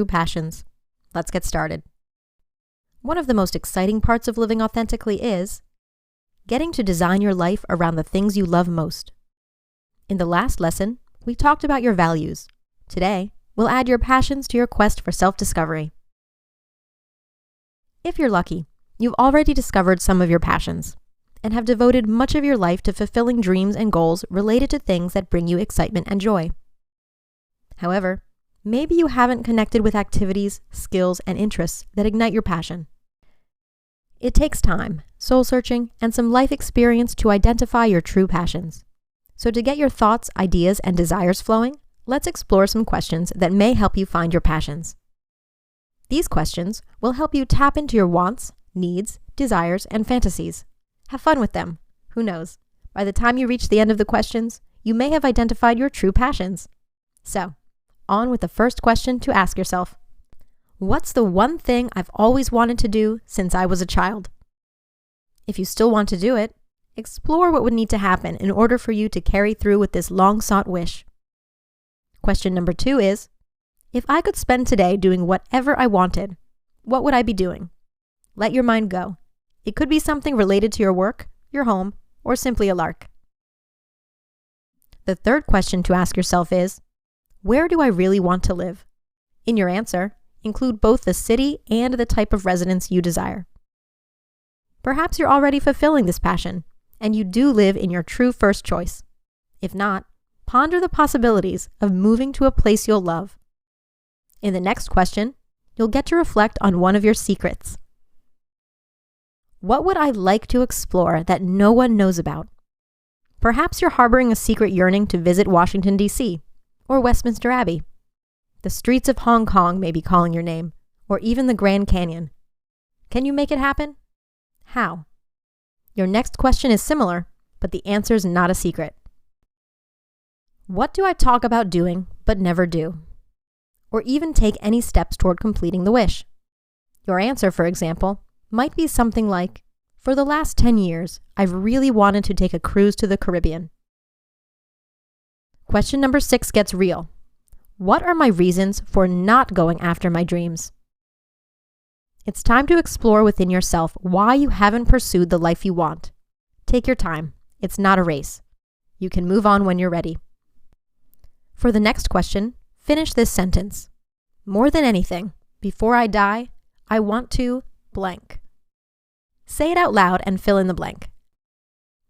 passions. Let's get started. One of the most exciting parts of living authentically is getting to design your life around the things you love most. In the last lesson, we talked about your values. Today, we'll add your passions to your quest for self-discovery. If you're lucky, you've already discovered some of your passions and have devoted much of your life to fulfilling dreams and goals related to things that bring you excitement and joy. However, maybe you haven't connected with activities, skills, and interests that ignite your passion. It takes time, soul-searching, and some life experience to identify your true passions. So to get your thoughts, ideas, and desires flowing, let's explore some questions that may help you find your passions. These questions will help you tap into your wants, needs, desires, and fantasies. Have fun with them. Who knows? By the time you reach the end of the questions, you may have identified your true passions. So, on with the first question to ask yourself. What's the one thing I've always wanted to do since I was a child? If you still want to do it, explore what would need to happen in order for you to carry through with this long-sought wish. Question number 2 is, if I could spend today doing whatever I wanted, what would I be doing? Let your mind go. It could be something related to your work, your home, or simply a lark. The third question to ask yourself is, where do I really want to live? In your answer, include both the city and the type of residence you desire. Perhaps you're already fulfilling this passion, and you do live in your true first choice. If not, ponder the possibilities of moving to a place you'll love. In the next question, you'll get to reflect on one of your secrets. What would I like to explore that no one knows about? Perhaps you're harboring a secret yearning to visit Washington, D.C., or Westminster Abbey. The streets of Hong Kong may be calling your name, or even the Grand Canyon. Can you make it happen? How? Your next question is similar, but the answer's not a secret. What do I talk about doing but never do? Or even take any steps toward completing the wish? Your answer, for example, might be something like, for the last 10 years, I've really wanted to take a cruise to the Caribbean. Question number 6 gets real. What are my reasons for not going after my dreams? It's time to explore within yourself why you haven't pursued the life you want. Take your time. It's not a race. You can move on when you're ready. For the next question, finish this sentence. More than anything, before I die, I want to blank. Say it out loud and fill in the blank.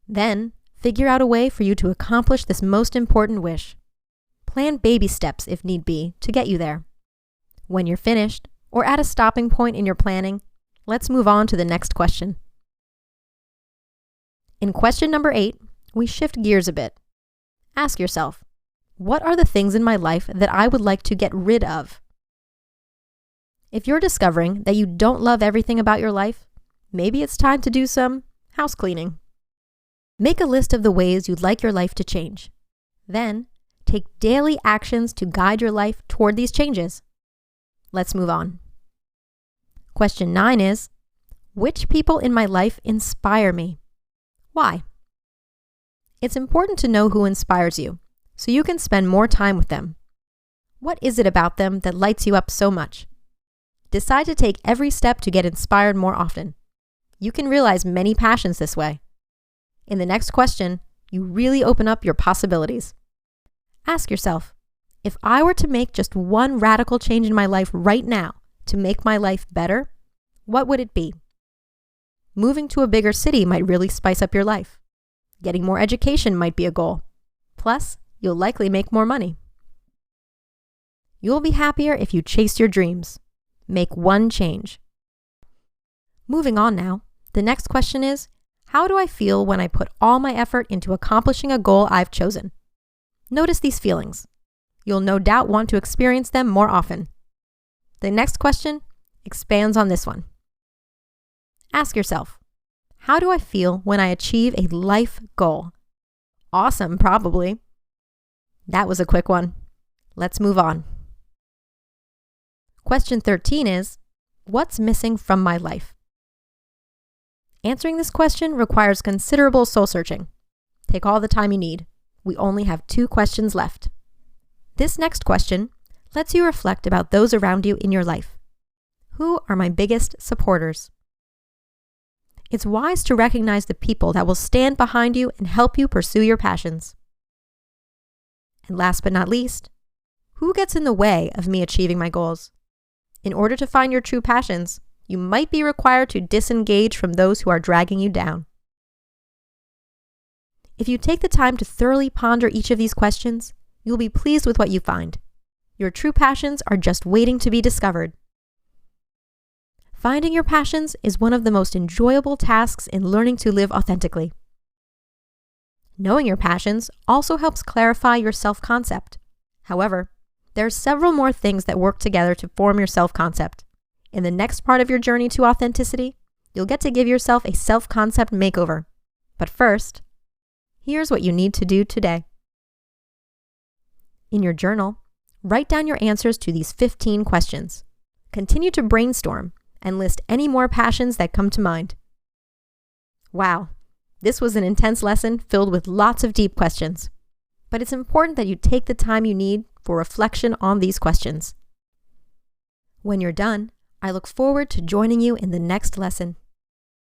Then, figure out a way for you to accomplish this most important wish. Plan baby steps, if need be, to get you there. When you're finished, or at a stopping point in your planning, let's move on to the next question. In question number 8, we shift gears a bit. Ask yourself, what are the things in my life that I would like to get rid of? If you're discovering that you don't love everything about your life, maybe it's time to do some house cleaning. Make a list of the ways you'd like your life to change. Then, take daily actions to guide your life toward these changes. Let's move on. Question 9 is, which people in my life inspire me? Why? It's important to know who inspires you, so you can spend more time with them. What is it about them that lights you up so much? Decide to take every step to get inspired more often. You can realize many passions this way. In the next question, you really open up your possibilities. Ask yourself, if I were to make just one radical change in my life right now to make my life better, what would it be? Moving to a bigger city might really spice up your life. Getting more education might be a goal. Plus, you'll likely make more money. You'll be happier if you chase your dreams. Make one change. Moving on now, the next question is, how do I feel when I put all my effort into accomplishing a goal I've chosen? Notice these feelings. You'll no doubt want to experience them more often. The next question expands on this one. Ask yourself, how do I feel when I achieve a life goal? Awesome, probably. That was a quick one. Let's move on. Question 13 is, what's missing from my life? Answering this question requires considerable soul-searching. Take all the time you need. We only have 2 questions left. This next question lets you reflect about those around you in your life. Who are my biggest supporters? It's wise to recognize the people that will stand behind you and help you pursue your passions. And last but not least, who gets in the way of me achieving my goals? In order to find your true passions, you might be required to disengage from those who are dragging you down. If you take the time to thoroughly ponder each of these questions, you'll be pleased with what you find. Your true passions are just waiting to be discovered. Finding your passions is one of the most enjoyable tasks in learning to live authentically. Knowing your passions also helps clarify your self-concept. However, there are several more things that work together to form your self-concept. In the next part of your journey to authenticity, you'll get to give yourself a self-concept makeover. But first, here's what you need to do today. In your journal, write down your answers to these 15 questions. Continue to brainstorm and list any more passions that come to mind. Wow, this was an intense lesson filled with lots of deep questions. But it's important that you take the time you need for reflection on these questions. When you're done, I look forward to joining you in the next lesson.